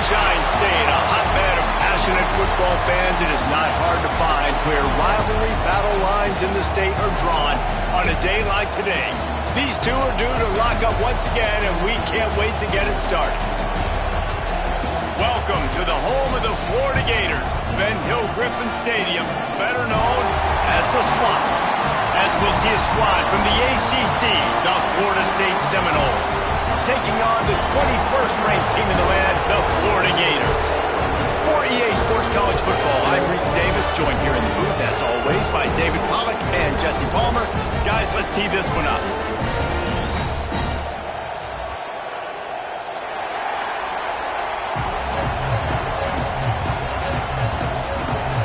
Sunshine State, a hotbed of passionate football fans. It is not hard to find where rivalry battle lines in the state are drawn on a day like today. These two are due to lock up once again, and we can't wait to get it started. Welcome to the home of the Florida Gators, Ben Hill Griffin Stadium, better known as the Swamp, as we'll see a squad from the ACC, the Florida State Seminoles, taking on the 21st ranked team in the land, the Florida Gators. For EA Sports College Football, I'm Reese Davis, joined here in the booth, as always, by David Pollack and Jesse Palmer. Guys, let's tee this one up.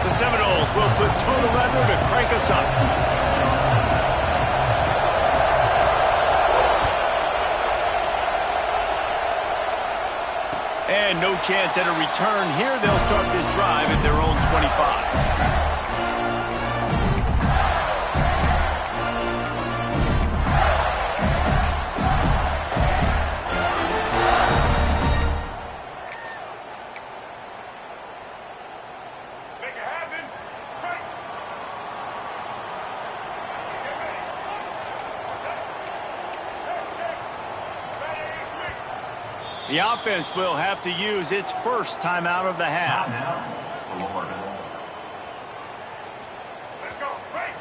The Seminoles will put toe to leather to crank us up. And no chance at a return here. They'll start this drive at their own 25. The offense will have to use its first timeout of the half. Let's go. Break.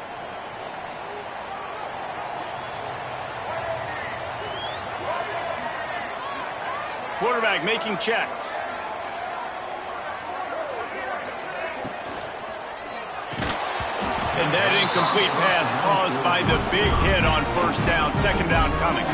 Quarterback making checks. And that incomplete pass caused by the big hit on first down, second down coming.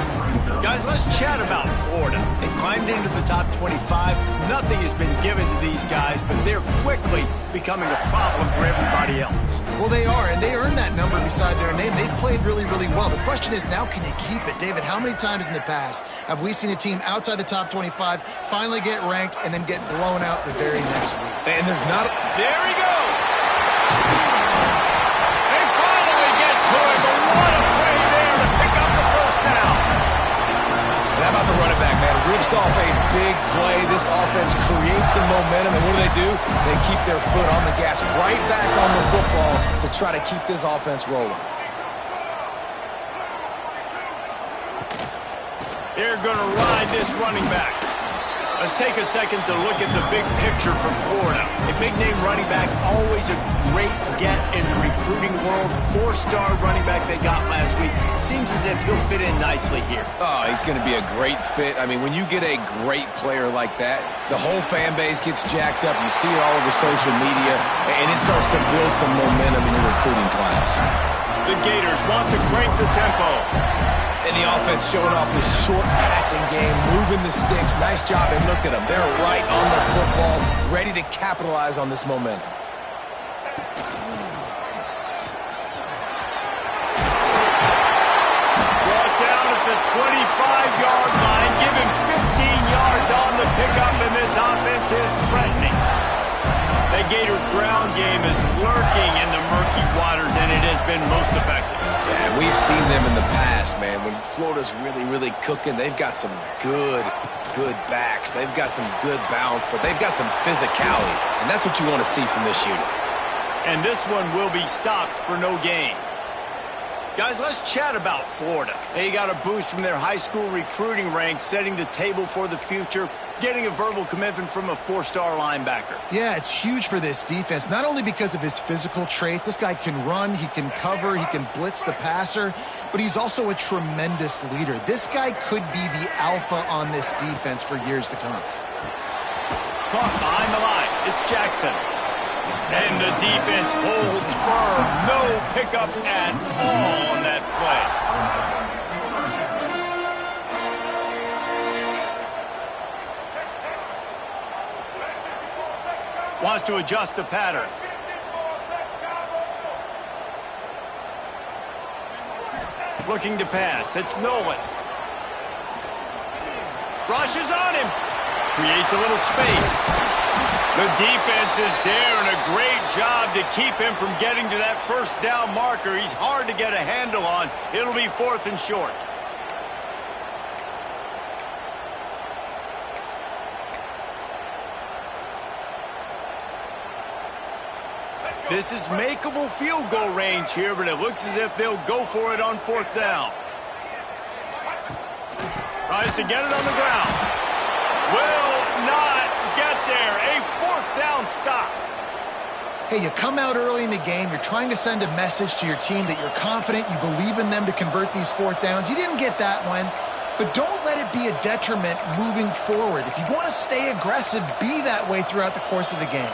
Guys, let's chat about Florida. They've climbed into the top 25. Nothing has been given to these guys, but they're quickly becoming a problem for everybody else. Well, they are, and they earned that number beside their name. They've played really, really well. The question is, now can you keep it? David, how many times in the past have we seen a team outside the top 25 finally get ranked and then get blown out the very next week? And there's not... There he goes! They finally get to him, but what a play there to pick up the first down. And how about the running back, man? Rips off a big play. This offense creates some momentum, and what do? They keep their foot on the gas right back on the football to try to keep this offense rolling. They're going to ride this running back. Let's take a second to look at the big picture for Florida. A big-name running back, always a great get in the recruiting world. Four-star running back they got last week. Seems as if he'll fit in nicely here. Oh, he's going to be a great fit. I mean, when you get a great player like that, the whole fan base gets jacked up. You see it all over social media, and it starts to build some momentum in the recruiting class. The Gators want to crank the tempo. And the offense showing off this short passing game, moving the sticks. Nice job, and look at them. They're right on the football, ready to capitalize on this momentum. Brought down at the 25-yard line. Give him 15 yards on the pickup, and this offense is threatening. The Gator ground game is lurking in the murky waters, and it has been most effective. Yeah, we've seen them in the past, man. When Florida's really, really cooking, they've got some good backs. They've got some good balance, but they've got some physicality, and that's what you want to see from this unit. And this one will be stopped for no gain. Guys, let's chat about Florida. They got a boost from their high school recruiting ranks, setting the table for the future, getting a verbal commitment from a four-star linebacker. Yeah, it's huge for this defense, not only because of his physical traits. This guy can run, he can cover, he can blitz the passer, but he's also a tremendous leader. This guy could be the alpha on this defense for years to come. Caught behind the line. It's Jackson. And the defense holds firm. No pickup at all on that play. Wants to adjust the pattern. Looking to pass. It's Nolan. Rushes on him. Creates a little space. The defense is there, and a great job to keep him from getting to that first down marker. He's hard to get a handle on. It'll be 4th and short. This is makeable field goal range here, but it looks as if they'll go for it on 4th down. Tries to get it on the ground. Will not get there. A 4th down stop. Hey, you come out early in the game, you're trying to send a message to your team that you're confident, you believe in them to convert these 4th downs. You didn't get that one, but don't let it be a detriment moving forward. If you want to stay aggressive, be that way throughout the course of the game.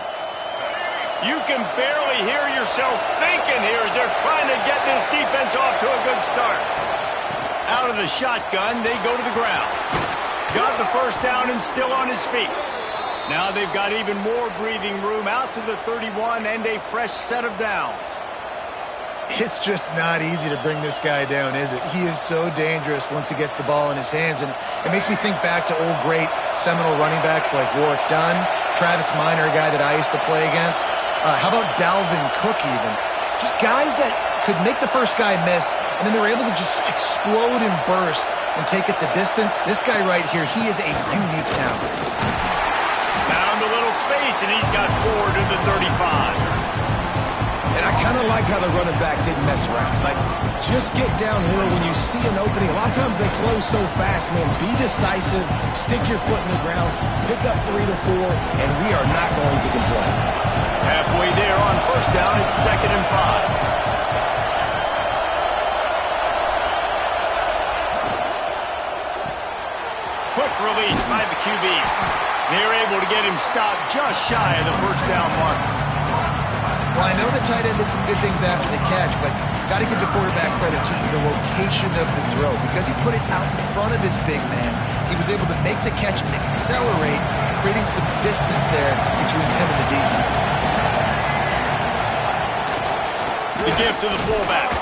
You can barely hear yourself thinking here as they're trying to get this defense off to a good start. Out of the shotgun, they go to the ground. Got the 1st down and still on his feet. Now they've got even more breathing room out to the 31 and a fresh set of downs. It's just not easy to bring this guy down, is it? He is so dangerous once he gets the ball in his hands, and it makes me think back to old great Seminole running backs like Warwick Dunn, Travis Minor, a guy that I used to play against. How about Dalvin Cook even? Just guys that could make the first guy miss, and then they were able to just explode and burst and take it the distance. This guy right here, he is a unique talent. Found a little space, and he's got 4 to the 35. And I kind of like how the running back didn't mess around. Like, just get downhill when you see an opening. A lot of times they close so fast, man. Be decisive, stick your foot in the ground, pick up 3 to 4, and we are not going to complain. Halfway there on 1st down, it's 2nd and 5. Quick release by the QB. They're able to get him stopped just shy of the 1st down mark. Well, I know the tight end did some good things after the catch, but got to give the quarterback credit to the location of the throw. Because he put it out in front of his big man, he was able to make the catch and accelerate, creating some distance there between him and the defense. The give to the fullback.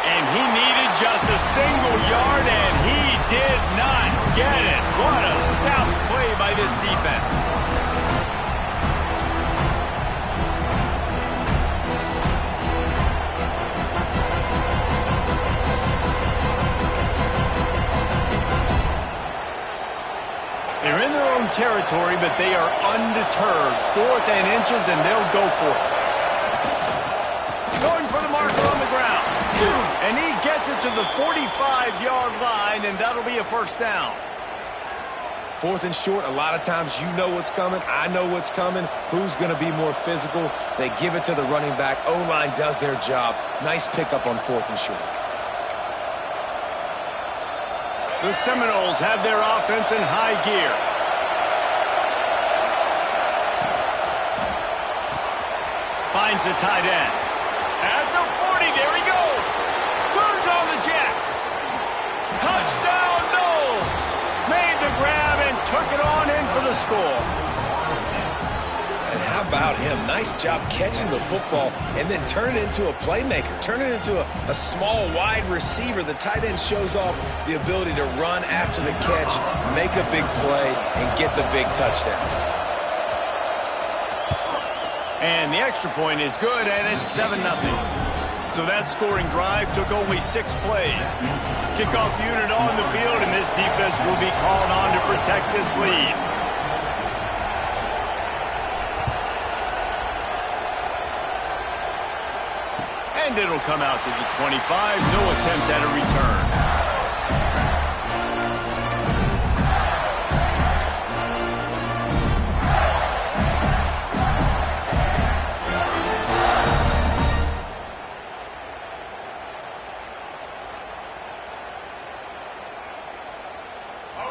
And he needed just a single yard, and he did not get it. What a stout play by this defense. They're in their own territory, but they are undeterred. 4th and inches, and they'll go for it. Going for the marker on the ground. And he gets it to the 45-yard line, and that'll be a 1st down. 4th and short, a lot of times you know what's coming. I know what's coming. Who's going to be more physical? They give it to the running back. O-line does their job. Nice pickup on 4th and short. The Seminoles have their offense in high gear. Finds the tight end. At the 40, there he goes. Turns on the Jets. Touchdown, Knowles. Made the grab and took it on in for the score. And how about him? Nice job catching the football and then turn it into a playmaker. Turn it into a small, wide receiver. The tight end shows off the ability to run after the catch, make a big play, and get the big touchdown. And the extra point is good, and it's 7-0. So that scoring drive took only 6 plays. Kickoff unit on the field, and this defense will be called on to protect this lead. And it'll come out to the 25. No attempt at a return.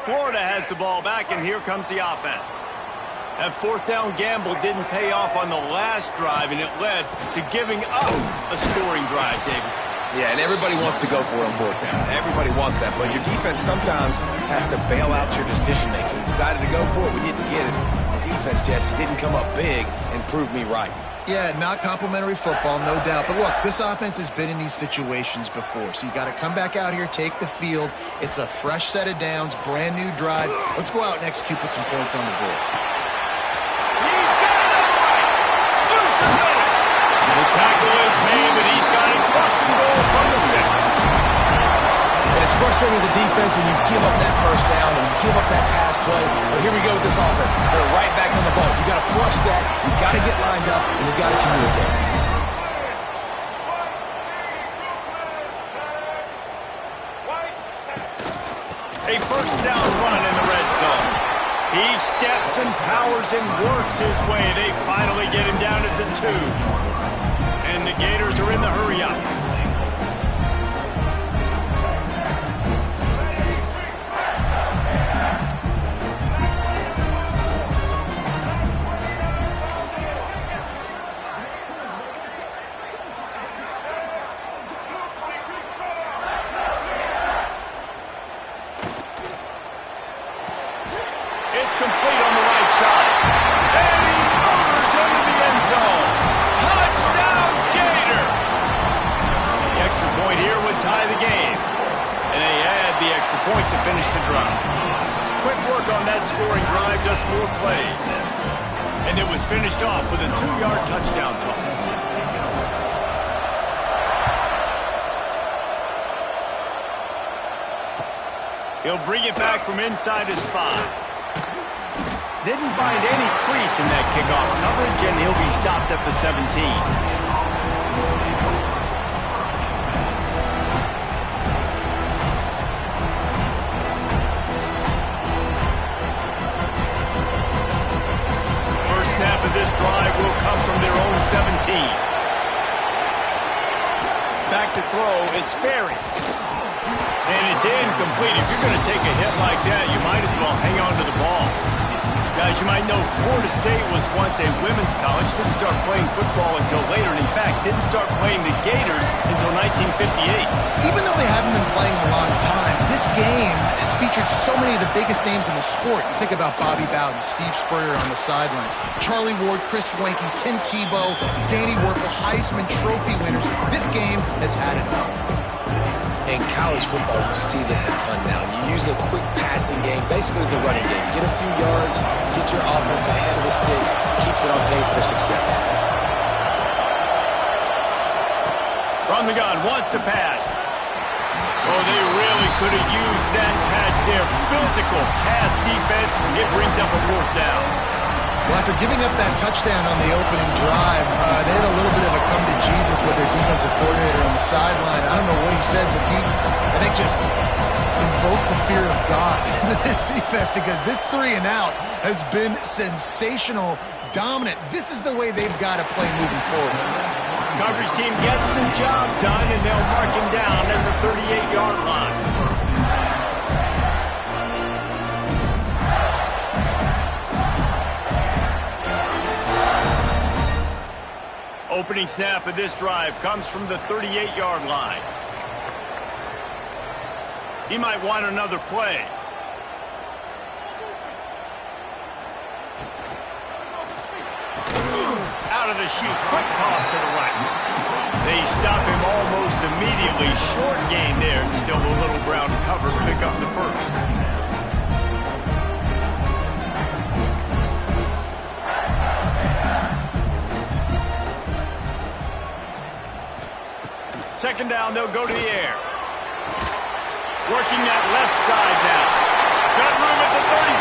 Florida has the ball back, and here comes the offense. That 4th down gamble didn't pay off on the last drive, and it led to giving up a scoring drive, David. Yeah, and everybody wants to go for it on 4th down. Everybody wants that, but your defense sometimes has to bail out your decision-making. We decided to go for it. We didn't get it. The defense, Jesse, didn't come up big and prove me right. Yeah, not complimentary football, no doubt. But look, this offense has been in these situations before. So you got to come back out here, take the field. It's a fresh set of downs, brand new drive. Let's go out and execute, put some points on the board. He's got it all right. Loose and middle. The tackle is made, but he's got it first and goal from the 6. And it's frustrating as a defense when you give up that 1st down and you give up that pass play. But here we go with this offense. They're right back on the ball. You got to flush that. You got to get lined up, and you got to communicate. first down run in the red zone. He steps and powers and works his way. They finally get him down at the 2. And the Gators are in the hurry-up. It's complete on the right side. And he motors into the end zone. Touchdown, Gator! The extra point here would tie the game. And they add the extra point to finish the drive. Quick work on that scoring drive, just 4 plays. And it was finished off with a 2-yard touchdown toss. He'll bring it back from inside his 5. Didn't find any crease in that kickoff coverage, and he'll be stopped at the 17. First snap of this drive will come from their own 17. Back to throw, it's Sperry. And it's incomplete. If you're going to take a hit like that, you might as well hang on to the ball. Guys, you might know Florida State was once a women's college, didn't start playing football until later, and in fact, didn't start playing the Gators until 1958. Even though they haven't been playing a long time, this game has featured so many of the biggest names in the sport. You think about Bobby Bowden, Steve Spurrier on the sidelines, Charlie Ward, Chris Wenke, Tim Tebow, Danny Werkle, Heisman Trophy winners. This game has had enough. In college football, you see this a ton now. You use a quick passing game, basically as the running game. Get a few yards, get your offense ahead of the sticks, keeps it on pace for success. From the gun, wants to pass. Oh, they really could have used that pass there. Physical pass defense. It brings up a 4th down. Well, after giving up that touchdown on the opening drive, they had a little bit of a come to Jesus with their defensive coordinator on the sideline. I don't know what he said, but he, I think, just invoked the fear of God into this defense, because this 3 and out has been sensational, dominant. This is the way they've got to play moving forward. Coverage team gets the job done, and they'll mark him down at the 38-yard line. Opening snap of this drive comes from the 38-yard line. He might want another play. Out of the chute, quick toss to the right. They stop him almost immediately. Short gain there, and still a little ground to cover to pick up the first. Second down, they'll go to the air. Working that left side now. Got room at the 35.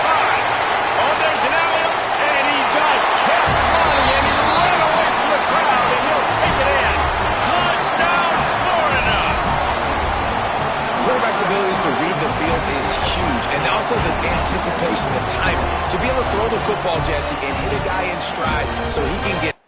Oh, there's an alley-oop, and he just kept running, and he ran away from the crowd, and he'll take it in. Touchdown, Florida! Quarterback's abilities to read the field is huge, and also the anticipation, the timing. To be able to throw the football, Jesse, and hit a guy in stride so he can get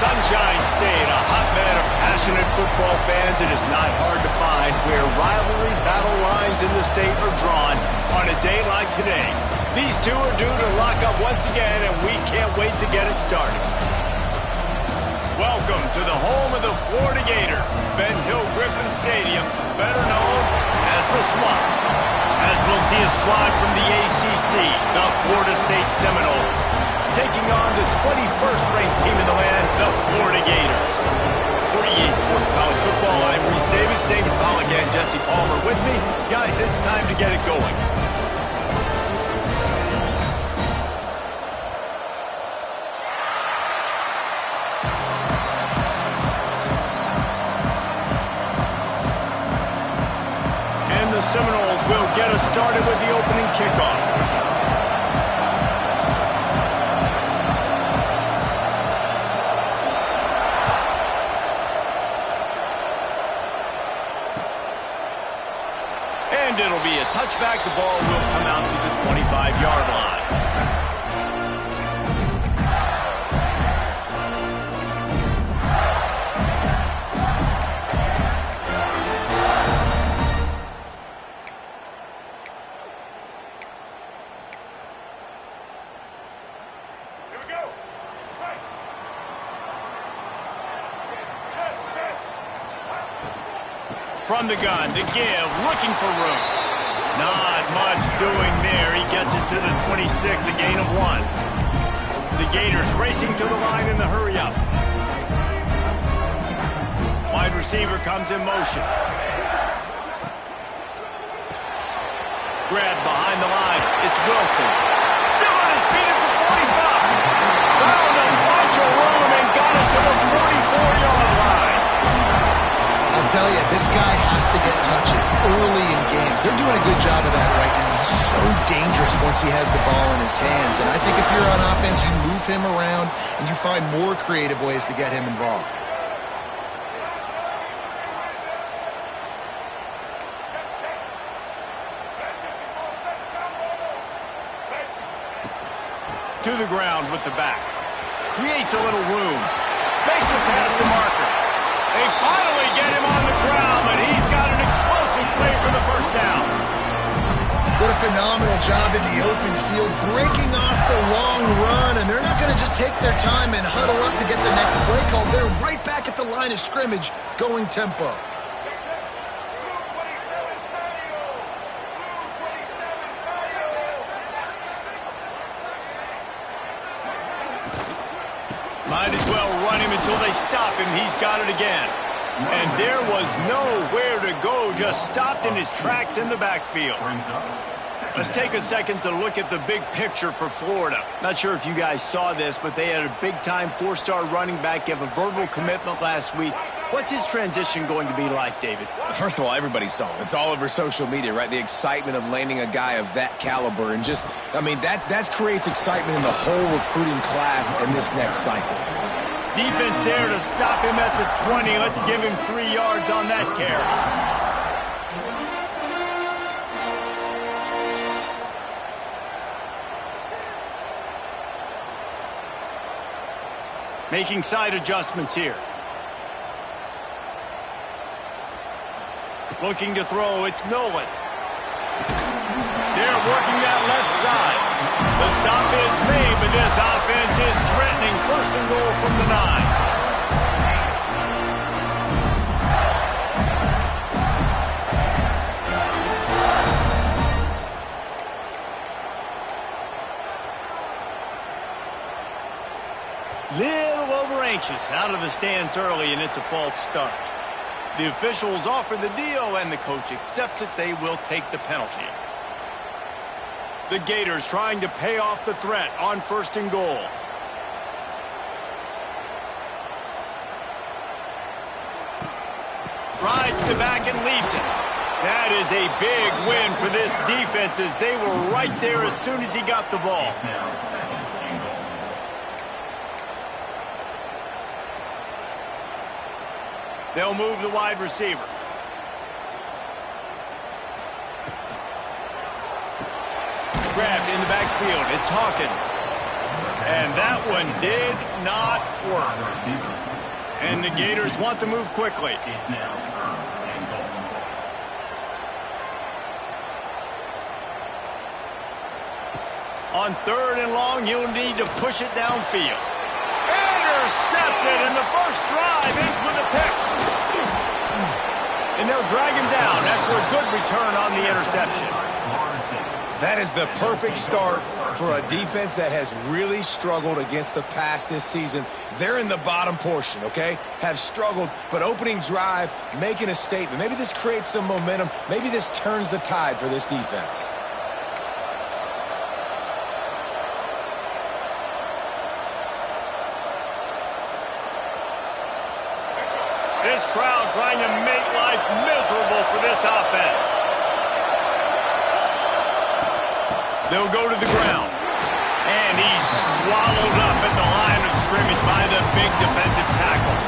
Sunshine State, a hotbed of passionate football fans. It is not hard to find where rivalry battle lines in the state are drawn on a day like today. These two are due to lock up once again, and we can't wait to get it started. Welcome to the home of the Florida Gators, Ben Hill Griffin Stadium, better known as the Swamp. As we'll see a squad from the ACC, the Florida State Seminoles, taking on the 21st ranked team in the land, the Florida Gators. For EA Sports College Football, I'm Reese Davis, David Pollack, and Jesse Palmer with me. Guys, it's time to get it going. And the Seminoles will get us started with the opening kickoff. And it'll be a touchback. The ball will come out to the 25-yard line. Here we go. Right. Set. From the gun to give, looking for room. Not much doing there. He gets it to the 26, a gain of 1. The Gators racing to the line in the hurry-up. Wide receiver comes in motion. Grabbed behind the line. It's Wilson. Still on his feet at the 45. Found a bunch of room and got it to the 44-yard line. I'll tell you, this guy has to get touches early in games. They're doing a good job of that right now. He's so dangerous once he has the ball in his hands. And I think if you're on offense, you move him around and you find more creative ways to get him involved. To the ground with the back. Creates a little room. Makes it past the marker. They finally get him on the ground, but he's got an explosive play for the first down. What a phenomenal job in the open field, breaking off the long run, and they're not going to just take their time and huddle up to get the next play called. They're right back at the line of scrimmage, going tempo. Might as well run him until they stop him. He's got it again. And there was nowhere to go, just stopped in his tracks in the backfield. Let's take a second to look at the big picture for Florida. Not sure if you guys saw this, but they had a big-time 4-star running back give a verbal commitment last week. What's his transition going to be like, David? First of all, everybody saw it. It's all over social media, right? The excitement of landing a guy of that caliber. And just, I mean, that creates excitement in the whole recruiting class in this next cycle. Defense there to stop him at the 20. Let's give him 3 yards on that carry. Making side adjustments here. Looking to throw, it's Nolan. They're working that left side. The stop is made, but this offense is threatening. First and goal from the 9. Little over anxious, out of the stands early, and it's a false start. The officials offer the deal, and the coach accepts it. They will take the penalty. The Gators trying to pay off the threat on 1st and goal. Rides the back and leaves it. That is a big win for this defense as they were right there as soon as he got the ball. They'll move the wide receiver. Grabbed in the backfield. It's Hawkins. And that one did not work. And the Gators want to move quickly. On 3rd and long, you'll need to push it downfield. Intercepted, and the first drive ends with a pick. And they'll drag him down after a good return on the interception. That is the perfect start for a defense that has really struggled against the pass this season. They're in the bottom portion, okay? Have struggled, but opening drive, making a statement. Maybe this creates some momentum. Maybe this turns the tide for this defense. This crowd trying to make life miserable for this offense. They'll go to the ground. And he's swallowed up at the line of scrimmage by the big defensive tackle.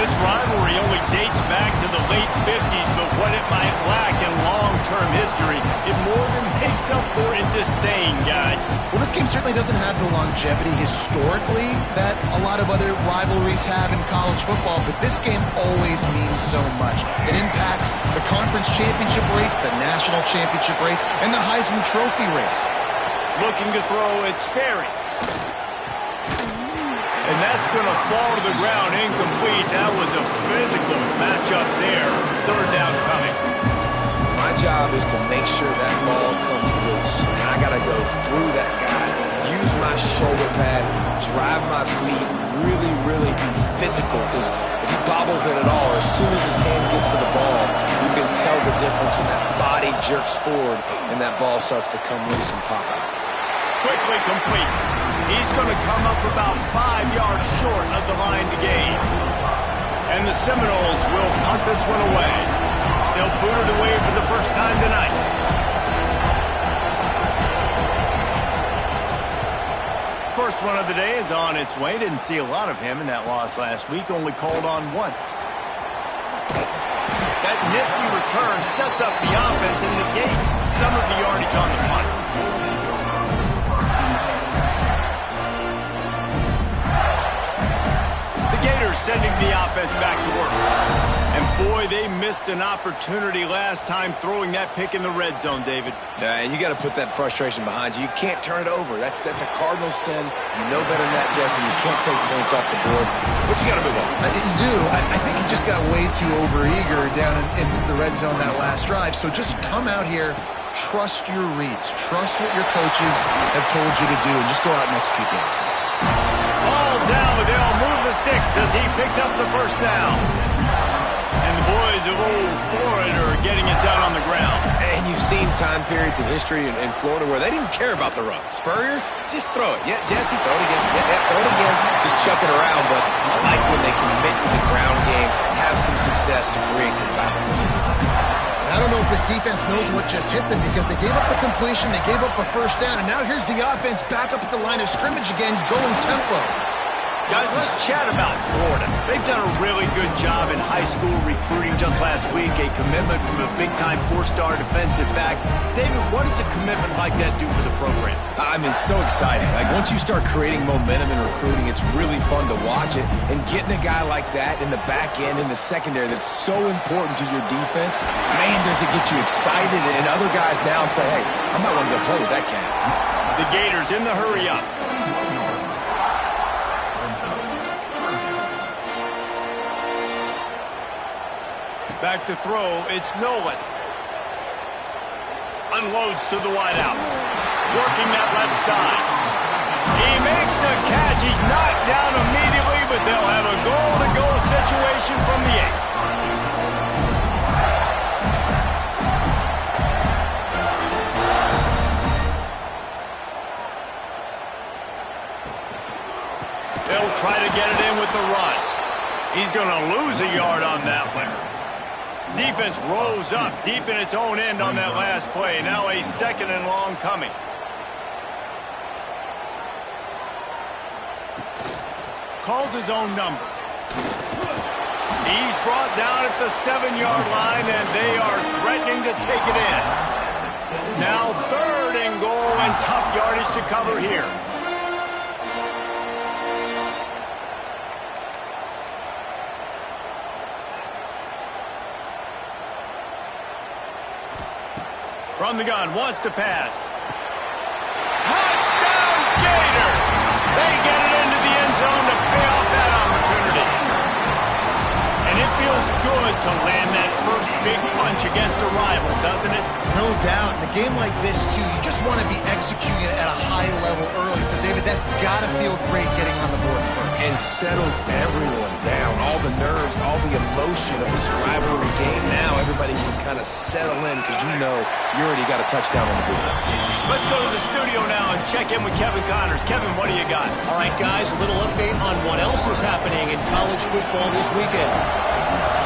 This rivalry only dates back to the late 50s, but what it might lack in long-term history, it more than makes up for in disdain, guys. Well, this game certainly doesn't have the longevity historically that a lot of other rivalries have in college football, but this game always means so much. It impacts the conference championship race, the national championship race, and the Heisman Trophy race. Looking to throw, it's Sperry. And that's going to fall to the ground incomplete. That was a physical matchup there. 3rd down coming. My job is to make sure that ball comes loose. And I got to go through that guy, use my shoulder pad, drive my feet, really be physical. Because if he bobbles it at all, as soon as his hand gets to the ball, you can tell the difference when that body jerks forward and that ball starts to come loose and pop out. Quickly complete. He's going to come up about 5 yards short of the line to gain. And the Seminoles will punt this one away. They'll boot it away for the first time tonight. First one of the day is on its way. Didn't see a lot of him in that loss last week. Only called on once. That nifty return sets up the offense and negates some of the yardage on the punt. Gators sending the offense back to work. And boy, they missed an opportunity last time throwing that pick in the red zone, David. Yeah, and you got to put that frustration behind you. You can't turn it over. That's a cardinal sin. You know better than that, Jesse. You can't take points off the board. But you got to move on. You do. I think he just got way too overeager down in the red zone that last drive. So just come out here, trust your reads, trust what your coaches have told you to do, and just go out and execute the offense. Ball down, but they'll move the sticks as he picks up the first down. And the boys of old Florida are getting it done on the ground. And you've seen time periods in history in Florida where they didn't care about the run. Spurrier, just throw it. Yeah, Jesse, throw it again. Yeah, throw it again. Just chuck it around. But I like when they commit to the ground game, have some success to create some balance. I don't know if this defense knows what just hit them because they gave up the completion, they gave up a first down, and now here's the offense back up at the line of scrimmage again, going tempo. Guys, let's chat about Florida. They've done a really good job in high school recruiting just last week, a commitment from a big-time 4-star defensive back. David, what does a commitment like that do for the program? I mean, it's so exciting. Like, once you start creating momentum in recruiting, it's really fun to watch it. And getting a guy like that in the back end, in the secondary, that's so important to your defense, man, does it get you excited. And other guys now say, hey, I might want to go play with that cat. The Gators in the hurry up. Back to throw, it's Nolan. Unloads to the wideout. Working that left side. He makes the catch. He's knocked down immediately, but they'll have a goal-to-go situation from the 8. They'll try to get it in with the run. He's going to lose a yard on that one. Defense rose up deep in its own end on that last play. Now a 2nd and long coming. Calls his own number. He's brought down at the 7-yard line, and they are threatening to take it in. Now 3rd and goal, and tough yardage to cover here. From the gun, wants to pass. Touchdown, Gator! They get it into the end zone to pay off that opportunity. And it feels good to land that first big punch against a rival, doesn't it? No doubt. In a game like this, too, you just want to be executing it at a high level early. So, David, that's got to feel great getting on the board first. And settles everyone down. All the nerves, all the emotion of this rivalry game. Now everybody can kind of settle in because you know you already got a touchdown on the board. Let's go to the studio now and check in with Kevin Connors. Kevin, what do you got? All right, guys, a little update on what else is happening in college football this weekend.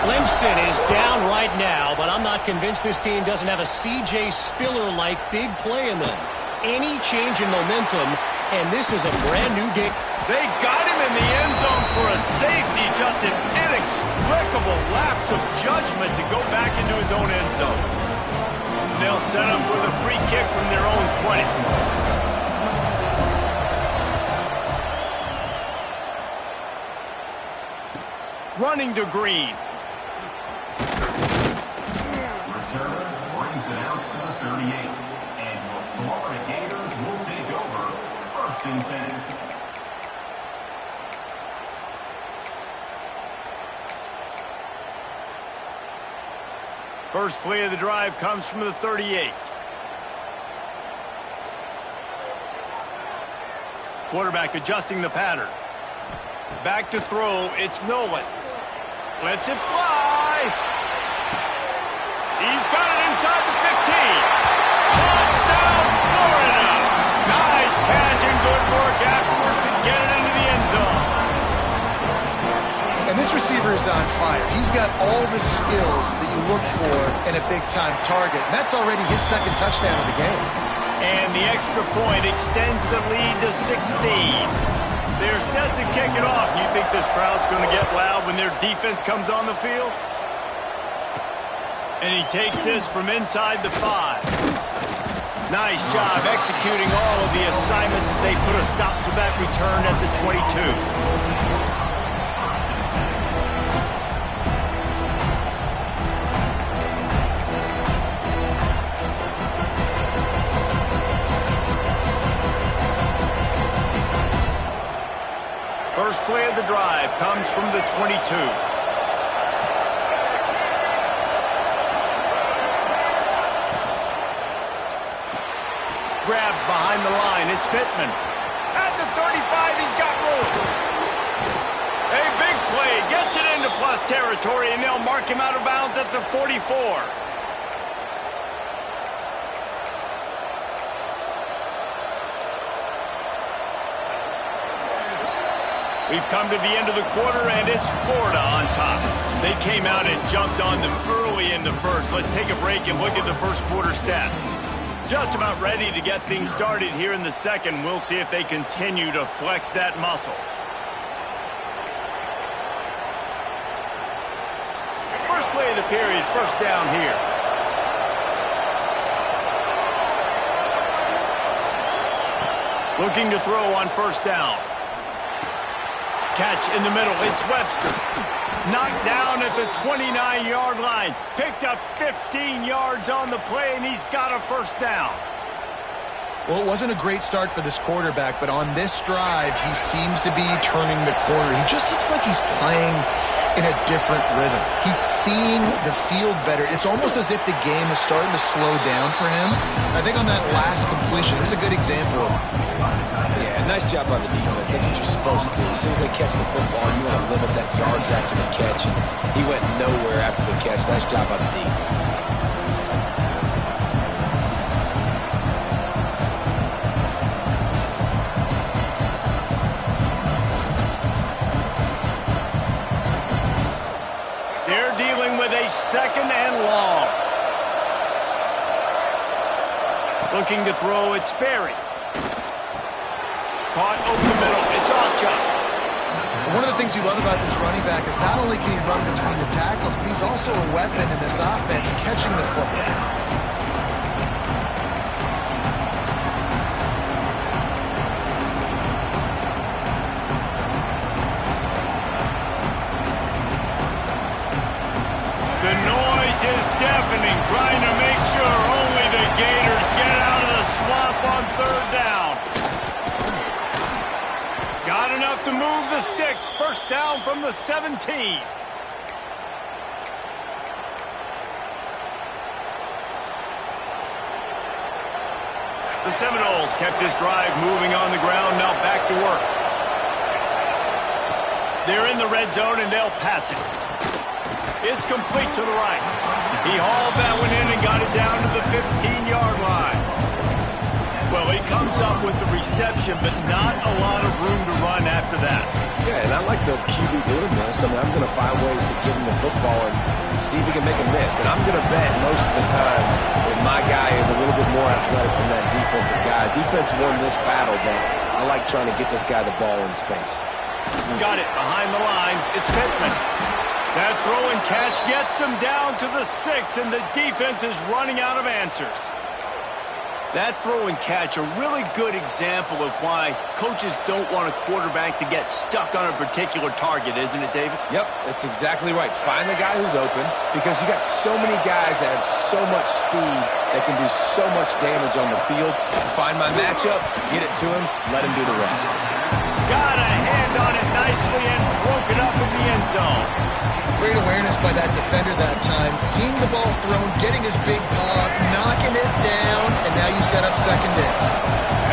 Clemson is down right now, but I'm not convinced this team doesn't have a C.J. Spiller-like big play in them. Any change in momentum, and this is a brand-new game. They got him in the end zone for a safety, just an inexplicable lapse of judgment to go back into his own end zone. And they'll set up with a free kick from their own 20. Running to Green. Returner brings it out to the 38. And your Florida Gators will take over 1st and 10. First play of the drive comes from the 38. Quarterback adjusting the pattern. Back to throw, it's Nolan. Lets it fly. He's got it inside the 15. Touchdown, Florida. Nice catch and good work afterwards to get it into the end zone. And this receiver is on fire. He's got all the skills that you look for in a big-time target. And that's already his 2nd touchdown of the game. And the extra point extends the lead to 16. They're set to kick it off. You think this crowd's going to get loud when their defense comes on the field? And he takes this from inside the 5. Nice job executing all of the assignments as they put a stop to that return at the 22. First play of the drive comes from the 22. Grabbed behind the line, it's Pittman. At the 35, he's got room. A big play, gets it into plus territory, and they'll mark him out of bounds at the 44. We've come to the end of the quarter, and it's Florida on top. They came out and jumped on them early in the first. Let's take a break and look at the first quarter stats. Just about ready to get things started here in the second. We'll see if they continue to flex that muscle. First play of the period, first down here. Looking to throw on first down. Catch in the middle, it's Webster. Knocked down at the 29-yard line. Picked up 15 yards on the play, and he's got a first down. Well, it wasn't a great start for this quarterback, but on this drive, he seems to be turning the corner. He just looks like he's playing in a different rhythm. He's seeing the field better. It's almost as if the game is starting to slow down for him. I think on that last completion, there's a good example of it. Yeah, nice job on the defense. That's what you're supposed to do. As soon as they catch the football, you want to limit that yards after the catch. And he went nowhere after the catch. Nice job on the D. Second and long. Looking to throw, it's Berry. Caught over the middle. It's Ocha. One of the things you love about this running back is not only can he run between the tackles, but he's also a weapon in this offense catching the football. Is deafening, trying to make sure only the Gators get out of the swamp on third down. Got enough to move the sticks. First down from the 17. The Seminoles kept this drive moving on the ground, now back to work. They're in the red zone and they'll pass it. It's complete to the right. He hauled that one in and got it down to the 15-yard line. Well, he comes up with the reception, but not a lot of room to run after that. Yeah, and I like the QB doing this. I mean, I'm going to find ways to give him the football and see if he can make a miss. And I'm going to bet most of the time that my guy is a little bit more athletic than that defensive guy. Defense won this battle, but I like trying to get this guy the ball in space. Got it behind the line. It's Pittman. That throw and catch gets them down to the 6, and the defense is running out of answers. That throw and catch, a really good example of why coaches don't want a quarterback to get stuck on a particular target, isn't it, David? Yep, that's exactly right. Find the guy who's open, because you got so many guys that have so much speed that can do so much damage on the field. Find my matchup, get it to him, let him do the rest. Got a hand on it nicely and broke it up in the end zone. Great awareness by that defender that time. Seeing the ball thrown, getting his big paw, knocking it down, and now you set up second down.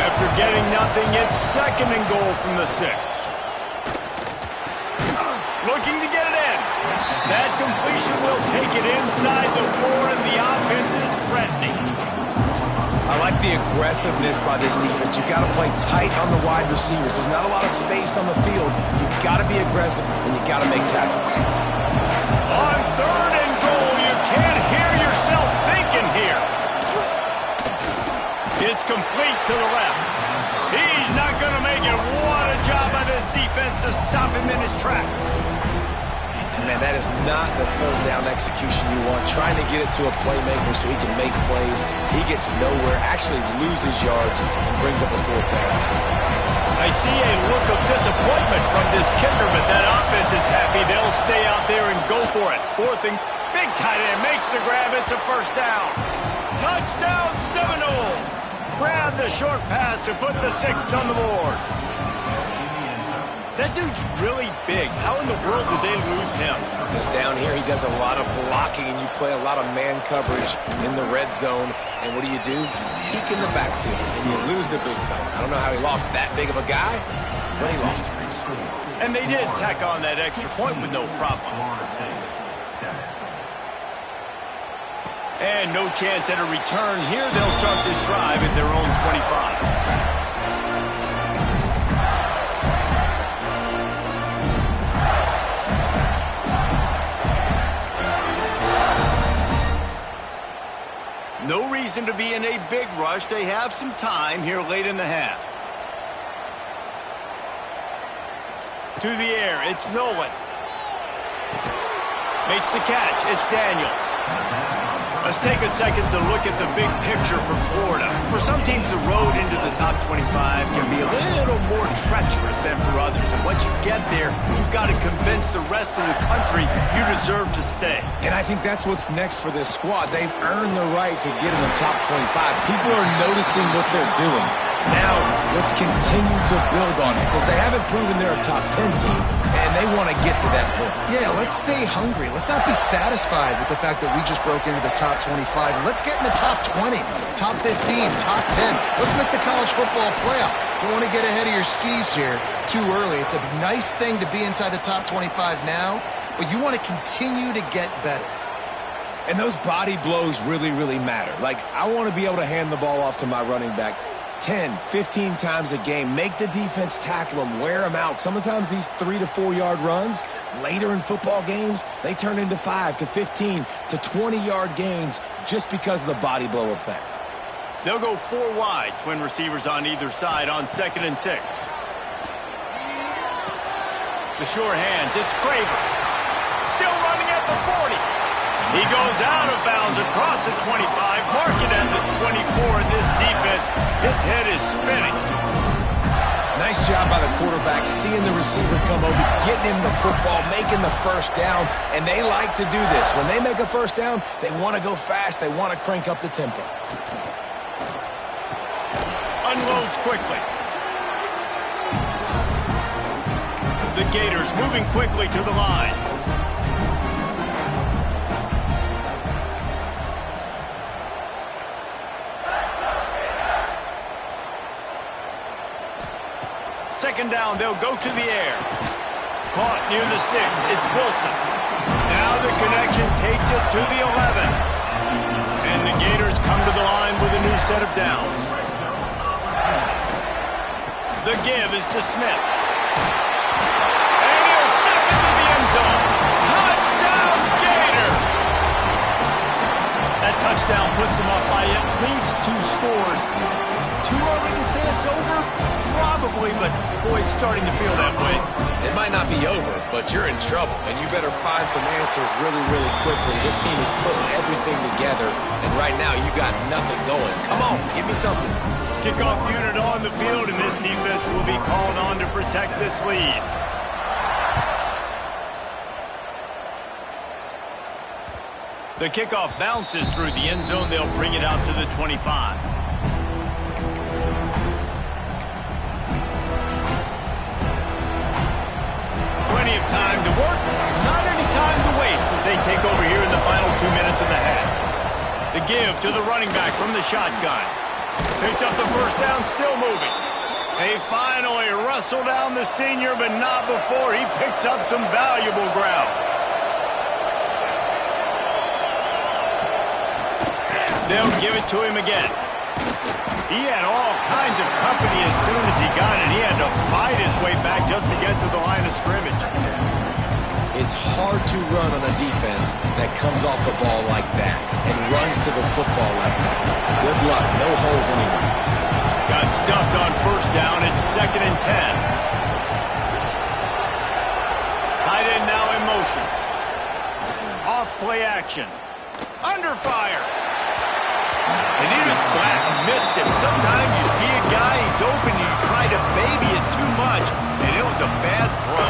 After getting nothing, it's second and goal from the 6. Looking to get it in. That completion will take it inside the 4, and the offense is threatening. I like the aggressiveness by this defense. You got to play tight on the wide receivers. There's not a lot of space on the field. You got to be aggressive, and you got to make tackles. On third and goal, you can't hear yourself thinking here. It's complete to the left. He's not going to make it. What a job by this defense to stop him in his tracks. And man, that is not the third down execution you want. Trying to get it to a playmaker so he can make plays. He gets nowhere, actually loses yards, and brings up a fourth down. I see a look of disappointment from this kicker, but that offense is happy. They'll stay out there and go for it. Fourth and big tight end makes the grab. It's a first down. Touchdown Seminoles. Grab the short pass to put the 6 on the board. That dude's really big. How in the world did they lose him? Because down here he does a lot of blocking and you play a lot of man coverage in the red zone. And what do? Peek in the backfield and you lose the big fella. I don't know how he lost that big of a guy, but he lost him. And they did tack on that extra point with no problem. And no chance at a return here. They'll start this drive at their own 25. No reason to be in a big rush. They have some time here late in the half. To the air, it's Nolan. Makes the catch, it's Daniels. Let's take a second to look at the big picture for Florida. For some teams, the road into the top 25 can be a little more treacherous than for others. And once you get there, you've got to convince the rest of the country you deserve to stay. And I think that's what's next for this squad. They've earned the right to get in the top 25. People are noticing what they're doing. Now, let's continue to build on it because they haven't proven they're a top 10 team, and they want to get to that point. Yeah, let's stay hungry. Let's not be satisfied with the fact that we just broke into the top 25. Let's get in the top 20, top 15, top 10. Let's make the college football playoff. Don't want to get ahead of your skis here too early. It's a nice thing to be inside the top 25 now, but you want to continue to get better. And those body blows really, really matter. Like, I want to be able to hand the ball off to my running back 10, 15 times a game. Make the defense tackle them, wear them out. Sometimes these 3 to 4 yard runs, later in football games, they turn into 5 to 15 to 20 yard gains just because of the body blow effect. They'll go 4 wide, twin receivers on either side on 2nd and 6. The sure hands, it's Craver. Still running at the 40. He goes out of bounds across the 25, marking at the 24, and this defense, its head is spinning. Nice job by the quarterback, seeing the receiver come over, getting him the football, making the first down, and they like to do this. When they make a first down, they want to go fast, they want to crank up the tempo. Unloads quickly. The Gators moving quickly to the line. Second down, they'll go to the air. Caught near the sticks, it's Wilson. Now the connection takes it to the 11. And the Gators come to the line with a new set of downs. The give is to Smith. And he'll step into the end zone. Touchdown, Gators! That touchdown puts them up by at least 2 scores. Too early to say it's over? Probably, but boy, it's starting to feel that way. It might not be over, but you're in trouble, and you better find some answers really, really quickly. This team is putting everything together, and right now you got nothing going. Come on, give me something. Kickoff unit on the field, and this defense will be called on to protect this lead. The kickoff bounces through the end zone. They'll bring it out to the 25. Plenty of time to work, not any time to waste as they take over here in the final 2 minutes of the half. The give to the running back from the shotgun. Picks up the first down, still moving. They finally wrestle down the senior, but not before he picks up some valuable ground. They'll give it to him again. He had all kinds of company as soon as he got it. He had to fight his way back just to get to the line of scrimmage. It's hard to run on a defense that comes off the ball like that and runs to the football like that. Good luck. No holes anywhere. Got stuffed on first down. It's 2nd and 10. Tight end now in motion. Off play action. Under fire. And he was flat and missed him. Sometimes you see a guy, he's open, and you try to baby it too much, and it was a bad throw.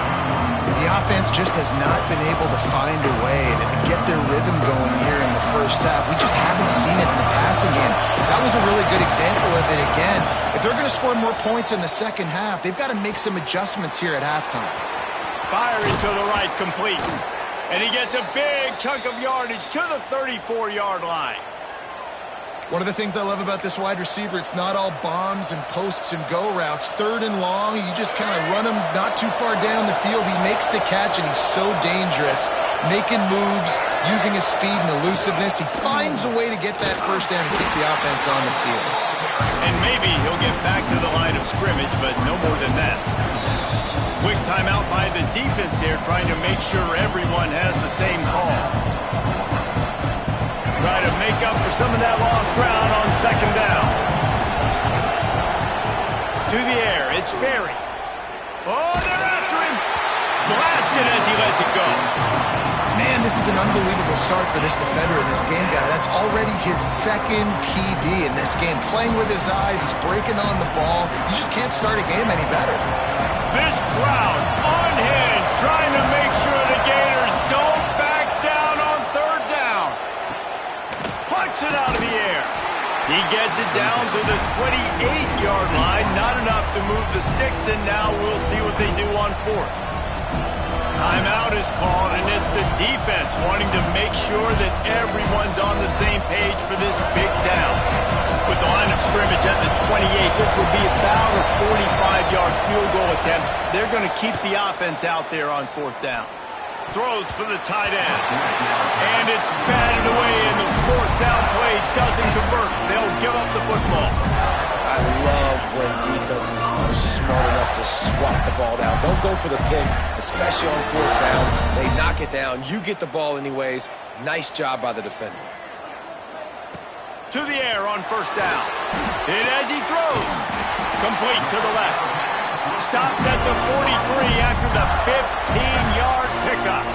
The offense just has not been able to find a way to get their rhythm going here in the first half. We just haven't seen it in the passing game. That was a really good example of it again. If they're going to score more points in the second half, they've got to make some adjustments here at halftime. Firing to the right, complete. And he gets a big chunk of yardage to the 34-yard line. One of the things I love about this wide receiver, it's not all bombs and posts and go routes. 3rd and long, you just kind of run him not too far down the field. He makes the catch, and he's so dangerous, making moves, using his speed and elusiveness. He finds a way to get that first down and keep the offense on the field. And maybe he'll get back to the line of scrimmage, but no more than that. Quick timeout by the defense there, trying to make sure everyone has the same call. Try to make up for some of that lost ground on 2nd down. To the air, it's Berry. Oh, they're after him. Blasted as he lets it go. Man, this is an unbelievable start for this defender in this game, guy. That's already his 2nd PD in this game. Playing with his eyes, he's breaking on the ball. You just can't start a game any better. This crowd unhinged, trying to make sure the Gators don't back down on 3rd down. Puts it out of the air. He gets it down to the 28-yard line. Not enough to move the sticks, and now we'll see what they do on fourth. Timeout is called, and it's the defense wanting to make sure that everyone's on the same page for this big down. With the line of scrimmage at the 28, this will be about a 45-yard field goal attempt. They're going to keep the offense out there on fourth down. Throws for the tight end. And it's batted away, and the fourth down play doesn't convert. They'll give up the football. I love when defenses are smart enough to swat the ball down. Don't go for the pick, especially on fourth down. They knock it down. You get the ball anyways. Nice job by the defender. To the air on first down. And as he throws, complete to the left. Stopped at the 43 after the 15-yard pickup.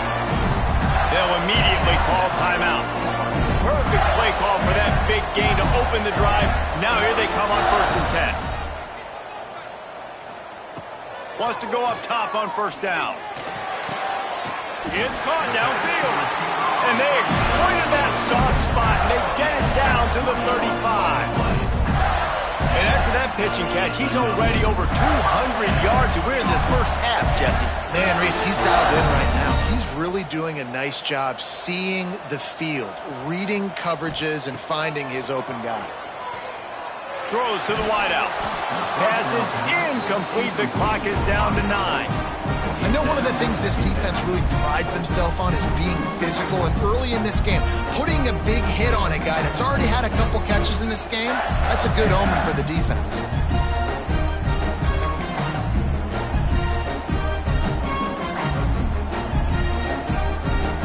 They'll immediately call timeout. Perfect play call for that big gain to open the drive. Now here they come on 1st and 10. Wants to go up top on first down. It's caught downfield. And they exploited that soft spot, and they get it down to the 35. And after that pitch and catch, he's already over 200 yards. We're in the first half, Jesse. Man, Reese, he's dialed in right now. He's really doing a nice job seeing the field, reading coverages, and finding his open guy. Throws to the wideout. Pass is incomplete. The clock is down to 9. I know one of the things this defense really prides themselves on is being physical, and early in this game, putting a big hit on a guy that's already had a couple catches in this game, that's a good omen for the defense.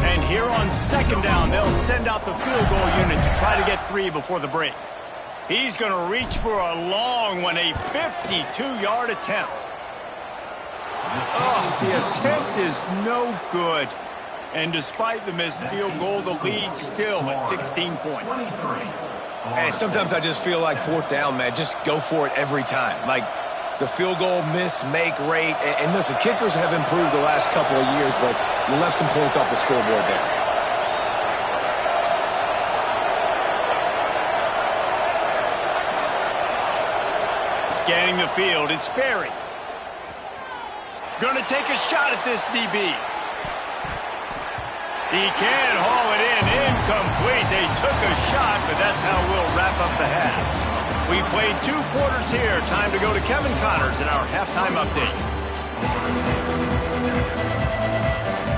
And here on 2nd down, they'll send out the field goal unit to try to get 3 before the break. He's going to reach for a long one, a 52-yard attempt. Oh, the attempt is no good. And despite the missed field goal, the lead still at 16 points. And sometimes I just feel like fourth down, man, just go for it every time. Like the field goal miss, make rate. And listen, kickers have improved the last couple of years, but you left some points off the scoreboard there. Scanning the field, it's Sperry. Going to take a shot at this DB. He can haul it in. Incomplete. They took a shot, but that's how we'll wrap up the half. We played 2 quarters here. Time to go to Kevin Connors in our halftime update.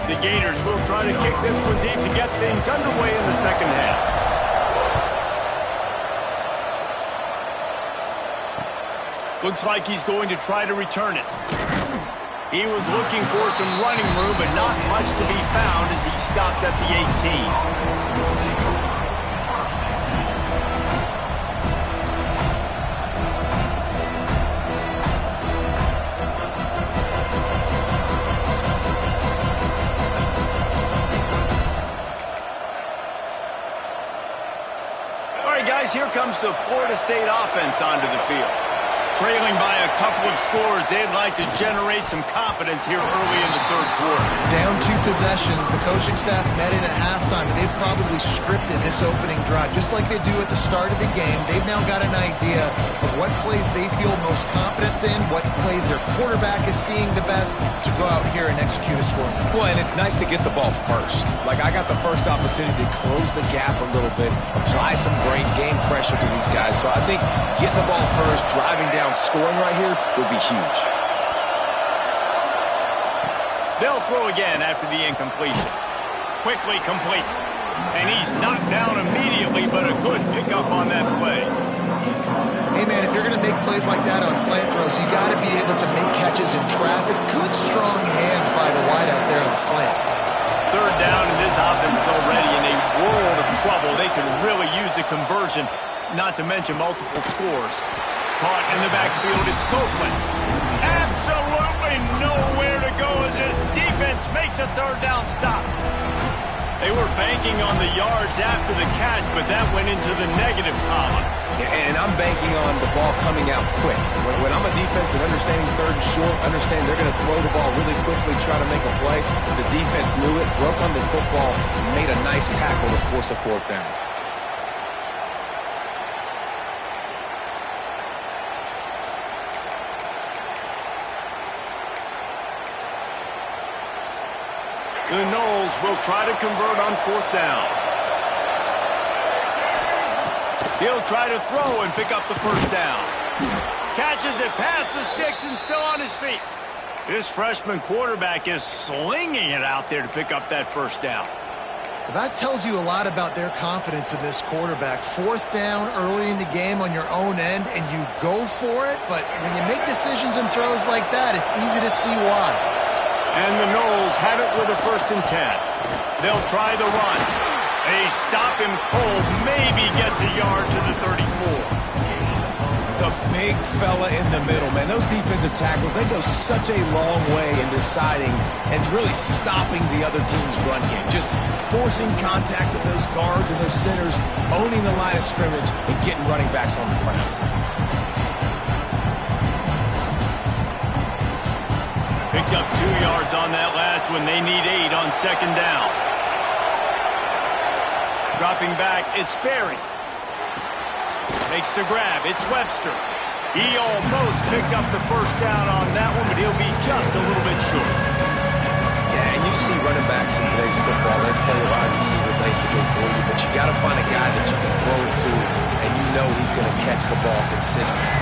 The Gators will try to kick this one deep to get things underway in the second half. Looks like he's going to try to return it. He was looking for some running room, but not much to be found as he stopped at the 18. All right, guys, here comes the Florida State offense onto the field. Trailing by a couple of scores, they'd like to generate some confidence here early in the 3rd quarter. Down 2 possessions, the coaching staff met in at halftime, and they've probably scripted this opening drive, just like they do at the start of the game. They've now got an idea of what plays they feel most confident in, what plays their quarterback is seeing the best to go out here and execute a score. Well, and it's nice to get the ball first. Like, I got the first opportunity to close the gap a little bit, apply some great game pressure to these guys. So I think getting the ball first, driving down, scoring right here would be huge. They'll throw again after the incompletion. Quickly complete. And he's knocked down immediately, but a good pickup on that play. Hey, man, if you're going to make plays like that on slant throws, you got to be able to make catches in traffic. Good, strong hands by the wide out there on the slant. 3rd down, and this offense is already in a world of trouble. They can really use a conversion, not to mention multiple scores. Caught in the backfield, it's Copeland. Absolutely nowhere to go as this defense makes a 3rd down stop. They were banking on the yards after the catch, but that went into the negative column. Yeah, and I'm banking on the ball coming out quick. When I'm a defense and understanding 3rd and short, understand they're going to throw the ball really quickly, try to make a play. The defense knew it, broke on the football, made a nice tackle to force a 4th down. The Noles will try to convert on 4th down. He'll try to throw and pick up the 1st down. Catches it past the sticks and still on his feet. This freshman quarterback is slinging it out there to pick up that 1st down. That tells you a lot about their confidence in this quarterback. 4th down early in the game on your own end, and you go for it, but when you make decisions and throws like that, it's easy to see why. And the Noles have it with a 1st and 10. They'll try the run. They stop him cold, maybe gets a yard to the 34. The big fella in the middle, man. Those defensive tackles, they go such a long way in deciding and really stopping the other team's run game. Just forcing contact with those guards and those centers, owning the line of scrimmage, and getting running backs on the ground. Picked up 2 yards on that last one. They need 8 on 2nd down. Dropping back, it's Sperry. Makes the grab. It's Webster. He almost picked up the 1st down on that one, but he'll be just a little bit short. Yeah, and you see running backs in today's football, they play a wide receiver basically for you, but you got to find a guy that you can throw it to, and you know he's going to catch the ball consistently.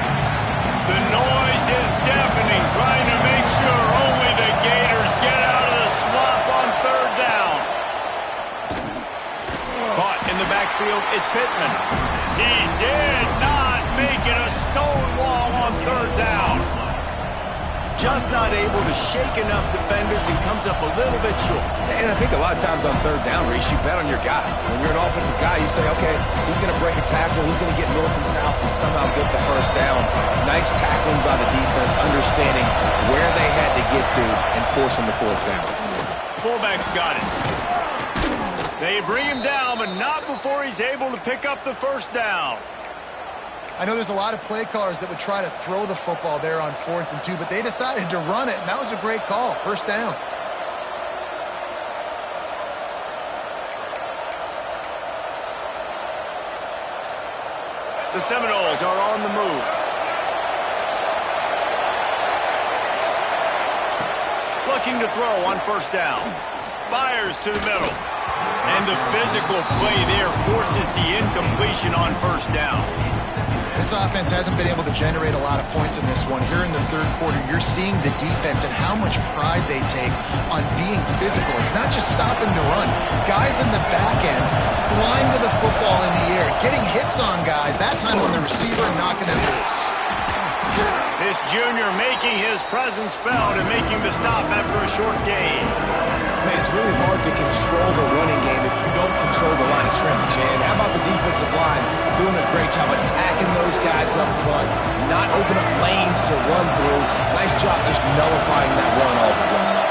The noise is deafening, trying to make sure only the Gators get out of the swamp on 3rd down. Caught in the backfield, it's Pittman. He did not make it a stone wall on 3rd down. Just not able to shake enough defenders and comes up a little bit short. And I think a lot of times on 3rd down, Reese, you bet on your guy. When you're an offensive guy, you say, okay, he's going to break a tackle, he's going to get north and south and somehow get the 1st down. Nice tackling by the defense, understanding where they had to get to and forcing the 4th down. Fullback's got it. They bring him down, but not before he's able to pick up the 1st down. I know there's a lot of play callers that would try to throw the football there on 4th and 2, but they decided to run it, and that was a great call. 1st down. The Seminoles are on the move. Looking to throw on 1st down. Fires to the middle. And the physical play there forces the incompletion on 1st down. This offense hasn't been able to generate a lot of points in this one. Here in the 3rd quarter, you're seeing the defense and how much pride they take on being physical. It's not just stopping to run. Guys in the back end flying to the football in the air, getting hits on guys, that time on the receiver and knocking it loose. This junior making his presence felt and making the stop after a short gain. Man, it's really hard to control the running game if you don't control the line of scrimmage. And how about the defensive line doing a great job attacking those guys up front, not open up lanes to run through. Nice job just nullifying that run altogether.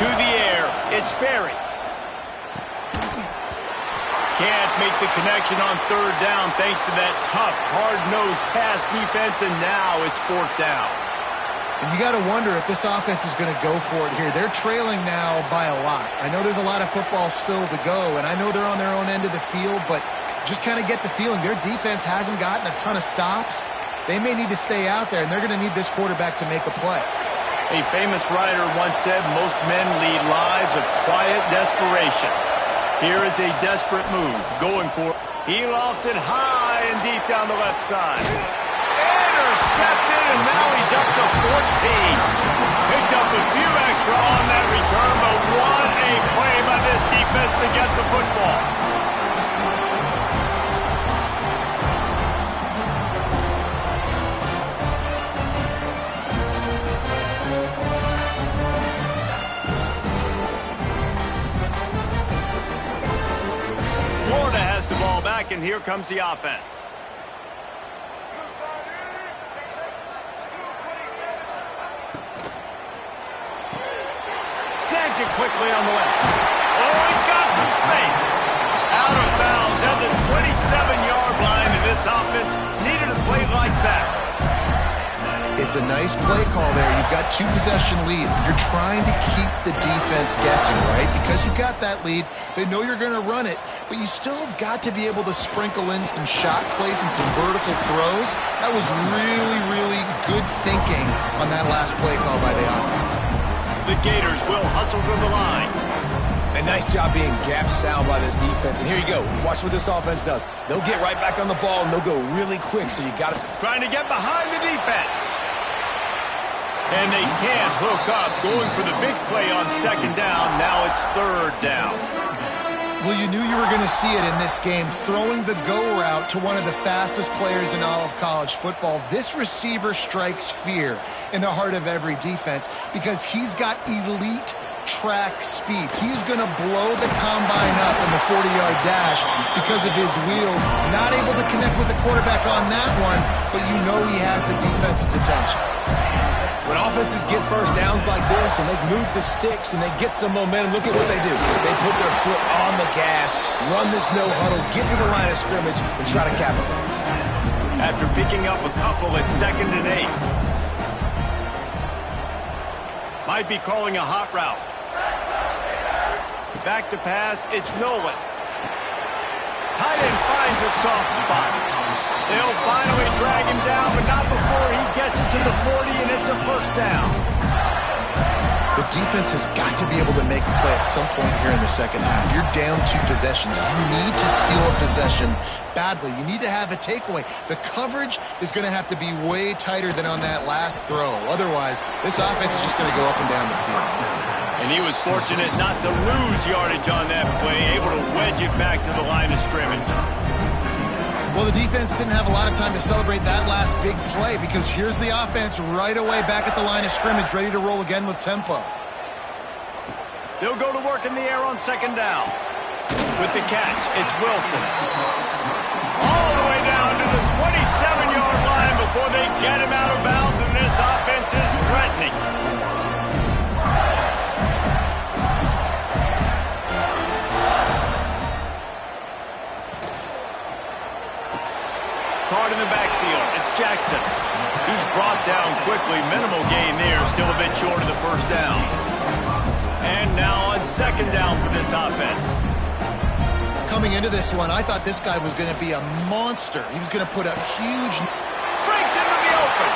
To the air, it's Sperry. Can't make the connection on 3rd down thanks to that tough, hard-nosed pass defense, and now it's 4th down. And you got to wonder if this offense is going to go for it here. They're trailing now by a lot. I know there's a lot of football still to go, and I know they're on their own end of the field, but just kind of get the feeling their defense hasn't gotten a ton of stops. They may need to stay out there, and they're going to need this quarterback to make a play. A famous writer once said, most men lead lives of quiet desperation. Here is a desperate move, going for it. He lofts it high and deep down the left side. Intercepted, and now he's up to 14. Picked up a few extra on that return, but what a play by this defense to get the football. Florida has the ball back, and here comes the offense. Snags it quickly on the left. Oh, he's got some space. Out of bounds at the 27-yard line, and this offense needed a play like that. It's a nice play call there. You've got 2-possession lead. You're trying to keep the defense guessing, right? Because you've got that lead, they know you're going to run it, but you still have got to be able to sprinkle in some shot plays and some vertical throws. That was really, really good thinking on that last play call by the offense. The Gators will hustle to the line. A nice job being gap sound by this defense. And here you go. Watch what this offense does. They'll get right back on the ball, and they'll go really quick, so you got to... Trying to get behind the defense. And they can't hook up. Going for the big play on second down. Now it's third down. Well, you knew you were going to see it in this game, throwing the go route to one of the fastest players in all of college football. This receiver strikes fear in the heart of every defense because he's got elite track speed. He's going to blow the combine up in the 40-yard dash because of his wheels. Not able to connect with the quarterback on that one, but you know he has the defense's attention. When offenses get first downs like this and they move the sticks and they get some momentum, look at what they do. They put their foot on the gas, run this no huddle, get to the line of scrimmage, and try to capitalize. After picking up a couple at 2nd and 8. Might be calling a hot route. Back to pass, it's Nolan. Tight end finds a soft spot. They'll finally drag him down, but not before he gets it to the 40, and it's a first down. The defense has got to be able to make a play at some point here in the second half. You're down 2 possessions. You need to steal a possession badly. You need to have a takeaway. The coverage is going to have to be way tighter than on that last throw. Otherwise, this offense is just going to go up and down the field. And he was fortunate not to lose yardage on that play, able to wedge it back to the line of scrimmage. Well, the defense didn't have a lot of time to celebrate that last big play because here's the offense right away back at the line of scrimmage, ready to roll again with tempo. They'll go to work in the air on second down. With the catch, it's Wilson. All the way down to the 27-yard line before they get him out of bounds, and this offense is threatening. Card in the backfield. It's Jackson. He's brought down quickly. Minimal gain there. Still a bit short of the first down. And now on second down for this offense. Coming into this one, I thought this guy was going to be a monster. He was going to put up huge... Breaks into the open.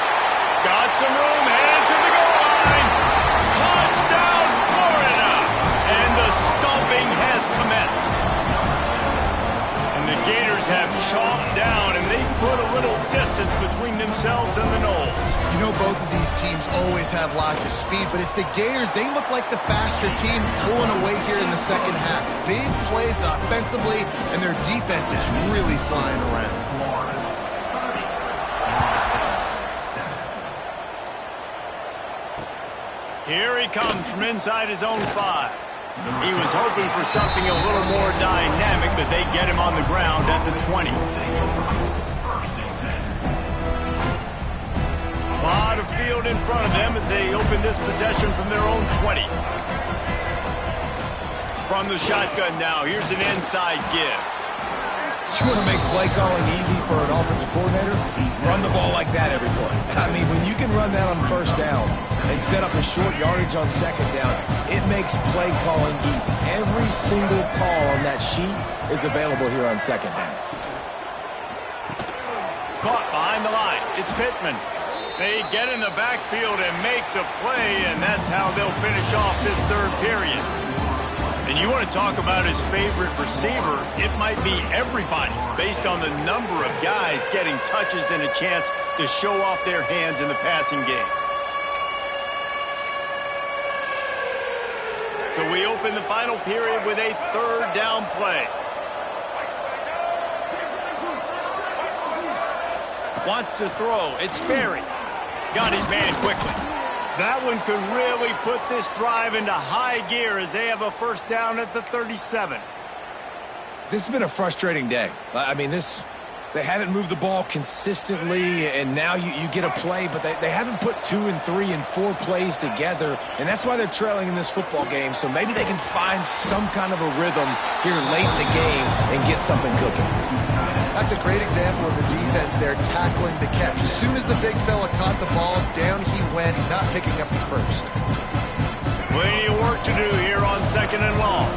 Got some room. Headed to the goal line. Touchdown, Florida. And the stomping has commenced. The Gators have chalked down, and they put a little distance between themselves and the Noles. You know, both of these teams always have lots of speed, but it's the Gators. They look like the faster team pulling away here in the second half. Big plays offensively, and their defense is really flying around. Here he comes from inside his own 5. He was hoping for something a little more dynamic, but they get him on the ground at the 20. A lot of field in front of them as they open this possession from their own 20. From the shotgun now, here's an inside give. You want to make play calling easy for an offensive coordinator? Run the ball like that every play. I mean, when you can run that on first down and set up a short yardage on second down, it makes play calling easy. Every single call on that sheet is available here on second down. Caught behind the line. It's Pittman. They get in the backfield and make the play, and that's how they'll finish off this third period. And you want to talk about his favorite receiver, it might be everybody based on the number of guys getting touches and a chance to show off their hands in the passing game. So we open the final period with a third down play. Wants to throw. It's Sperry. Got his man quickly. That one could really put this drive into high gear as they have a first down at the 37. This has been a frustrating day. I mean, they haven't moved the ball consistently, and now you get a play, but they haven't put 2 and 3 and 4 plays together, and that's why they're trailing in this football game. So maybe they can find some kind of a rhythm here late in the game and get something cooking. That's a great example of the defense there tackling the catch. As soon as the big fella caught the ball, down he went, not picking up the first. Plenty of work to do here on second and long.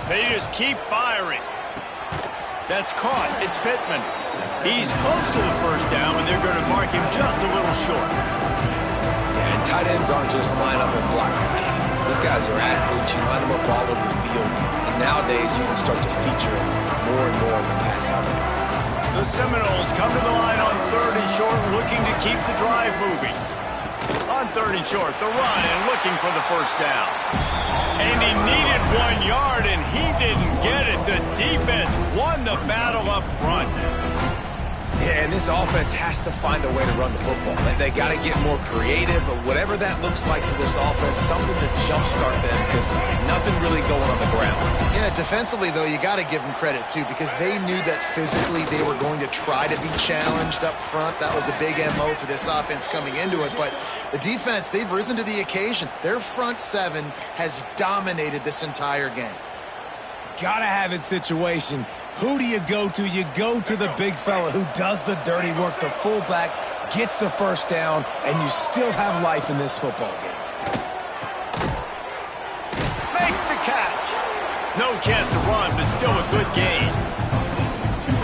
They just keep firing. That's caught. It's Pittman. He's close to the first down, and they're going to mark him just a little short. Yeah, and tight ends aren't just line up and block guys. These guys are athletes. You line them up all over the field. And nowadays, you can start to feature them more and more in the passing game. The Seminoles come to the line on 3rd and short, looking to keep the drive moving. On 3rd and short, the run, and looking for the first down. And he needed 1 yard, and he didn't get it. The defense won the battle up front. Yeah, and this offense has to find a way to run the football. They got to get more creative, but whatever that looks like for this offense, something to jumpstart them because nothing really going on the ground. Yeah, defensively, though, you got to give them credit, too, because they knew that physically they were going to try to be challenged up front. That was a big MO for this offense coming into it, but the defense, they've risen to the occasion. Their front seven has dominated this entire game. Gotta have it situation. Who do you go to? You go to the big fella who does the dirty work. The fullback gets the first down, and you still have life in this football game. Makes the catch. No chance to run, but still a good game.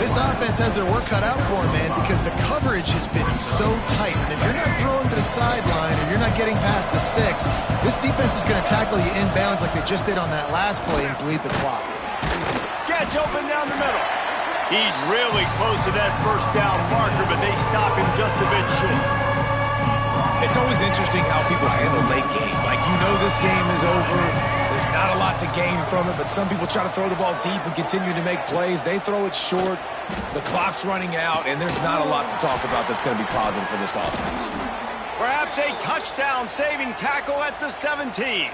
This offense has their work cut out for them, man, because the coverage has been so tight. And if you're not throwing to the sideline or you're not getting past the sticks, this defense is going to tackle you inbounds like they just did on that last play and bleed the clock. Gets open down the middle. He's really close to that first down marker, but they stop him just a bit short. It's always interesting how people handle late game. Like, you know this game is over. There's not a lot to gain from it, but some people try to throw the ball deep and continue to make plays. They throw it short. The clock's running out, and there's not a lot to talk about that's going to be positive for this offense. Perhaps a touchdown-saving tackle at the 17.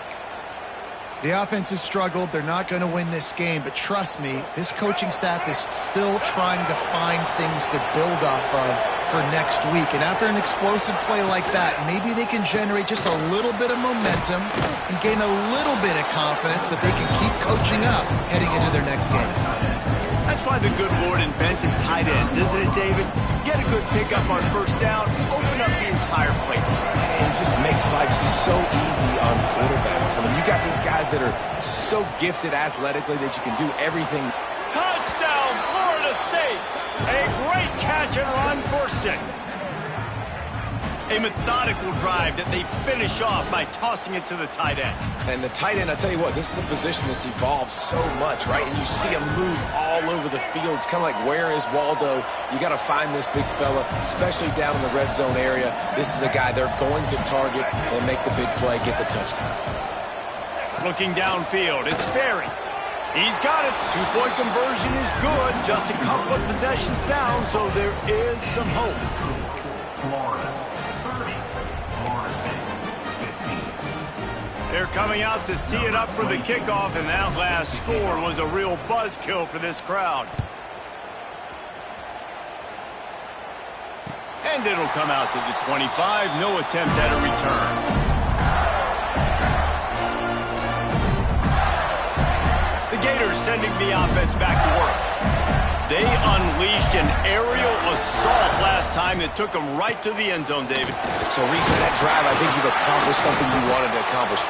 The offense has struggled. They're not going to win this game, but trust me, this coaching staff is still trying to find things to build off of for next week. And after an explosive play like that, maybe they can generate just a little bit of momentum and gain a little bit of confidence that they can keep coaching up heading into their next game. That's why the good Lord invented tight ends, isn't it, David? Get a good pickup on first down, open up the entire plate. And just makes life so easy on quarterbacks. I mean, you got these guys that are so gifted athletically that you can do everything. Touchdown, Florida State! A great catch and run for 6. A methodical drive that they finish off by tossing it to the tight end. And the tight end, I tell you what, this is a position that's evolved so much, right? And you see him move all over the field. It's kind of like, where is Waldo? You got to find this big fella, especially down in the red zone area. This is the guy they're going to target and make the big play, get the touchdown. Looking downfield, it's Berry. He's got it. 2-point conversion is good. Just a couple of possessions down, so there is some hope. Florida 30, Florida State 15. They're coming out to tee it up for the kickoff, and that last score was a real buzzkill for this crowd. And it'll come out to the 25. No attempt at a return. The Gators sending the offense back to work. They unleashed an aerial assault last time that took them right to the end zone, David. So, Reese, with that drive, I think you've accomplished something you wanted to accomplish.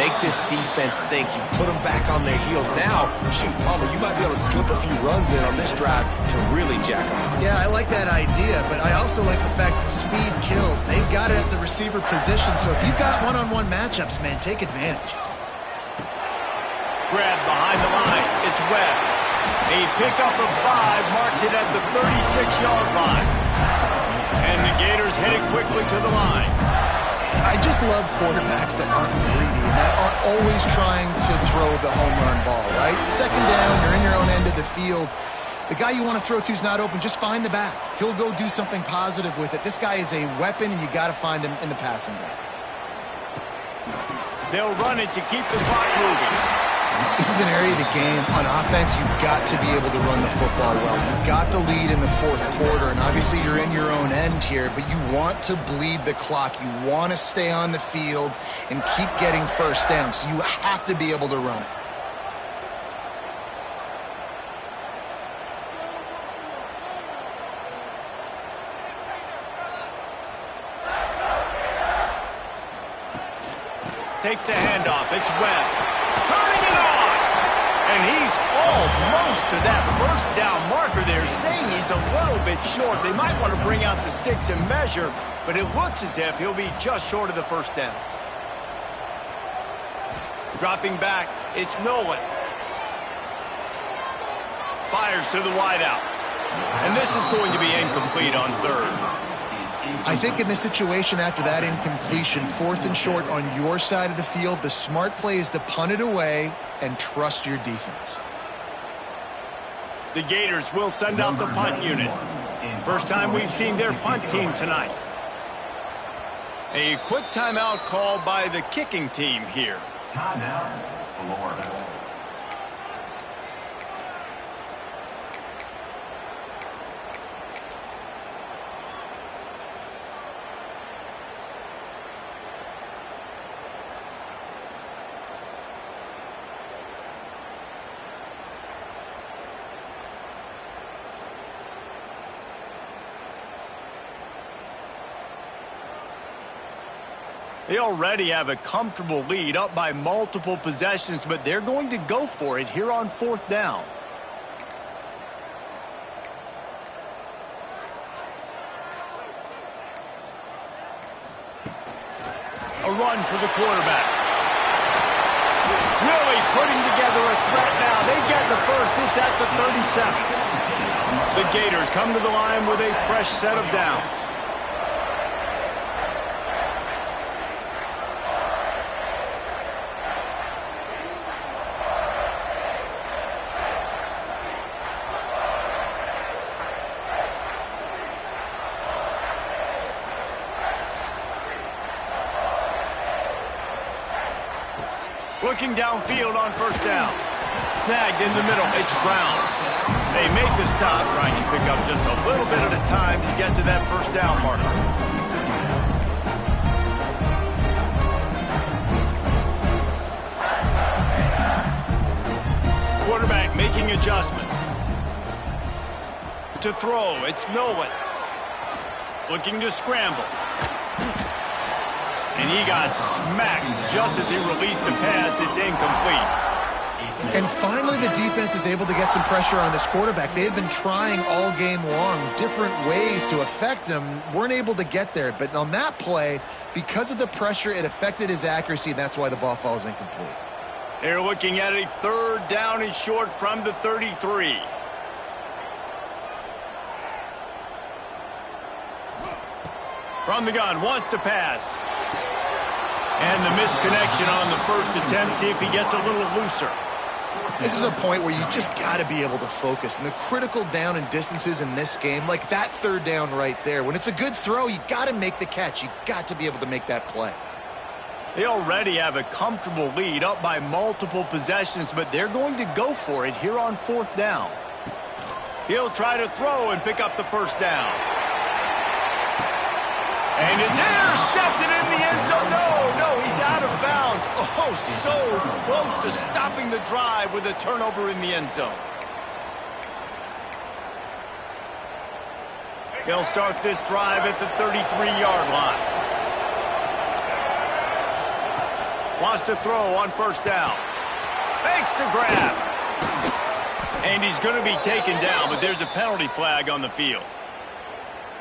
Make this defense think. You put them back on their heels. Now, shoot, Palmer, you might be able to slip a few runs in on this drive to really jack them up. Yeah, I like that idea, but I also like the fact that speed kills. They've got it at the receiver position, so if you've got one-on-one matchups, man, take advantage. Grab behind the line. It's Webb. A pickup of 5 marks it at the 36-yard line. And the Gators headed quickly to the line. I just love quarterbacks that aren't greedy and that aren't always trying to throw the home run ball, right? Second down, you're in your own end of the field. The guy you want to throw to is not open. Just find the back. He'll go do something positive with it. This guy is a weapon, and you got to find him in the passing game. They'll run it to keep the clock moving. This is an area of the game. On offense, you've got to be able to run the football well. You've got the lead in the fourth quarter, and obviously you're in your own end here, but you want to bleed the clock. You want to stay on the field and keep getting first down, so you have to be able to run it. Takes the handoff. It's Webb. Turning it on. And he's almost to that first down marker there, saying he's a little bit short. They might want to bring out the sticks and measure, but it looks as if he'll be just short of the first down. Dropping back, it's Nolan. Fires to the wideout. And this is going to be incomplete on third. I think in this situation after that incompletion, 4th and short on your side of the field, the smart play is to punt it away and trust your defense. The Gators will send out the punt unit. First time we've seen their punt team tonight. A quick timeout called by the kicking team here. Timeout, Florida. They already have a comfortable lead, up by multiple possessions, but they're going to go for it here on 4th down. A run for the quarterback. Really putting together a threat now. They get the first. It's at the 37. The Gators come to the line with a fresh set of downs. Looking downfield on first down. Snagged in the middle. It's Brown. They make the stop, trying to pick up just a little bit at a time to get to that first down marker. Quarterback making adjustments. To throw, it's Nolan. Looking to scramble. And he got smacked just as he released the pass. It's incomplete. And finally, the defense is able to get some pressure on this quarterback. They had been trying all game long different ways to affect him. Weren't able to get there. But on that play, because of the pressure, it affected his accuracy, and that's why the ball falls incomplete. They're looking at a 3rd down and short from the 33. From the gun, wants to pass. And the misconnection on the first attempt. See if he gets a little looser. This is a point where you just got to be able to focus. And the critical down and distances in this game, like that 3rd down right there, when it's a good throw, you got to make the catch. You got to be able to make that play. They already have a comfortable lead, up by multiple possessions, but they're going to go for it here on 4th down. He'll try to throw and pick up the first down. And it's intercepted in the end zone. No, he's out of bounds. Oh, so close to stopping the drive with a turnover in the end zone. He'll start this drive at the 33-yard line. Wants to throw on first down. Makes the grab. And he's going to be taken down, but there's a penalty flag on the field.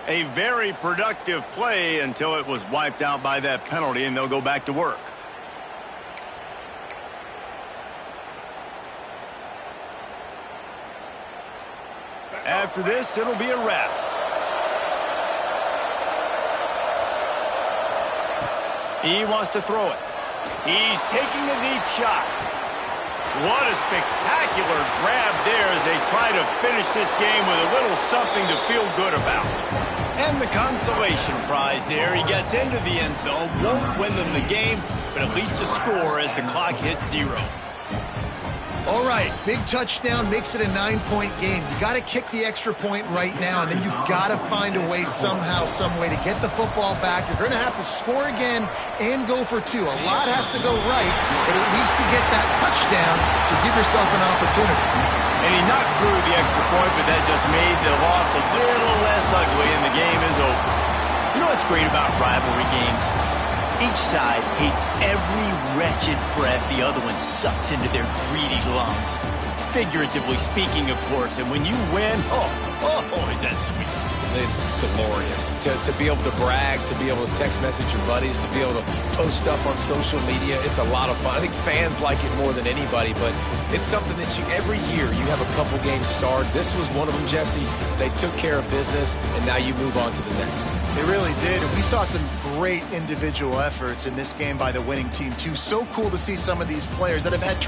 A very productive play until it was wiped out by that penalty, and they'll go back to work. After this, it'll be a wrap. He wants to throw it. He's taking a deep shot. What a spectacular grab there as they try to finish this game with a little something to feel good about. And the consolation prize there. He gets into the end zone, won't win them the game, but at least a score as the clock hits 0. All right, big touchdown makes it a 9-point game. You got to kick the extra point right now, and then you've got to find a way somehow, some way to get the football back. You're going to have to score again and go for 2. A lot has to go right, but at least to get that touchdown to give yourself an opportunity. And he knocked through the extra point, but that just made the loss a little less ugly, and the game is over. You know what's great about rivalry games? Each side hates every wretched breath the other one sucks into their greedy lungs. Figuratively speaking, of course, and when you win, oh, is that sweet. It's glorious to be able to brag, to be able to text message your buddies, to be able to post stuff on social media. It's a lot of fun. I think fans like it more than anybody, but it's something that every year you have a couple games starred. This was one of them, Jesse. They took care of business, and now you move on to the next. They really did, and we saw some great individual efforts in this game by the winning team, too. So cool to see some of these players that have had